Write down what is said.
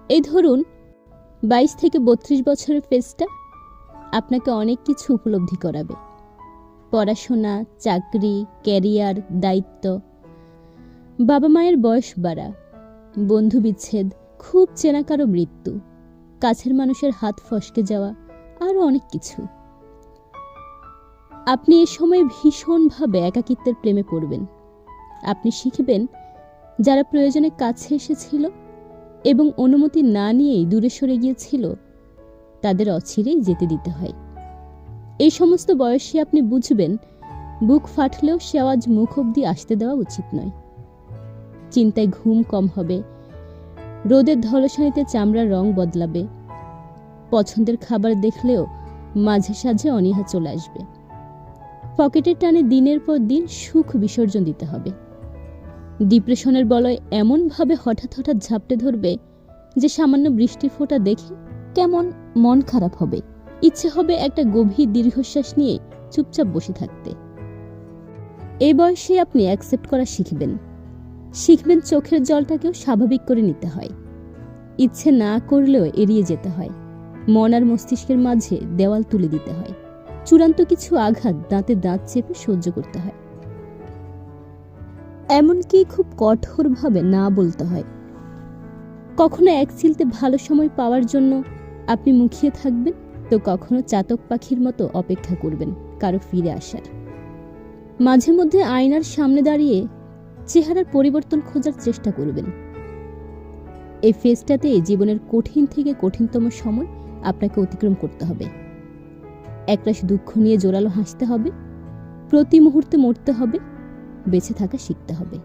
এই ধরুন 22 থেকে 32 বছরের ফেজটা আপনাকে অনেক কিছু উপলব্ধি করাবে। পড়াশোনা, চাকরি, ক্যারিয়ার, দায়িত্ব, বাবা মায়ের বয়স বাড়া, বন্ধু বিচ্ছেদ, খুব চেনা কারো মৃত্যু, কাছের মানুষের হাত ফসকে যাওয়া, আরও অনেক কিছু। আপনি এ সময় ভীষণভাবে একাকিত্বের প্রেমে পড়বেন। আপনি শিখবেন যারা প্রয়োজনে কাছে এসেছিল এবং অনুমতি না নিয়েই দূরে সরে গিয়েছিল তাদের অচিরেই যেতে দিতে হয়। এই সমস্ত বয়সে আপনি বুঝবেন বুক ফাটলেও সে আওয়াজ মুখ অবধি আসতে দেওয়া উচিত নয়। চিন্তায় ঘুম কম হবে, রোদের ধলসানিতে চামড়ার রং বদলাবে, পছন্দের খাবার দেখলেও মাঝে সাঝে অনীহা চলে আসবে। পকেটের টানে দিনের পর দিন সুখ বিসর্জন দিতে হবে। ডিপ্রেশনের বলয় এমনভাবে হঠাৎ হঠাৎ ঝাপটে ধরবে যে সামান্য বৃষ্টির ফোঁটা দেখে কেমন মন খারাপ হবে, ইচ্ছে হবে একটা গভীর দীর্ঘশ্বাস নিয়ে চুপচাপ বসে থাকতে। এই বয়সে আপনি অ্যাকসেপ্ট করা শিখবেন চোখের জলটাকেও স্বাভাবিক করে নিতে হয়। ইচ্ছে না করলেও এড়িয়ে যেতে হয়। মন আর মস্তিষ্কের মাঝে দেওয়াল তুলে দিতে হয়। চূড়ান্ত কিছু আঘাত দাঁতে দাঁত চেপে সহ্য করতে হয়। এমনকি খুব কঠোরভাবে না বলতে হয়। কখনো এক চিলতে ভালো সময় পাওয়ার জন্য আপনি মুখিয়ে থাকবেন, তো কখনো চাতক পাখির মতো অপেক্ষা করবেন কারো ফিরে আসার। মাঝে মধ্যে আয়নার সামনে দাঁড়িয়ে চেহারার পরিবর্তন খোঁজার চেষ্টা করবেন। এই ফেজটাতে জীবনের কঠিন থেকে কঠিনতম সময় আপনাকে অতিক্রম করতে হবে। একরাশ দুঃখ নিয়ে জোরালো হাসতে হবে, প্রতি মুহূর্তে মরতে হবে, বেঁচে থাকা শিখতে হবে।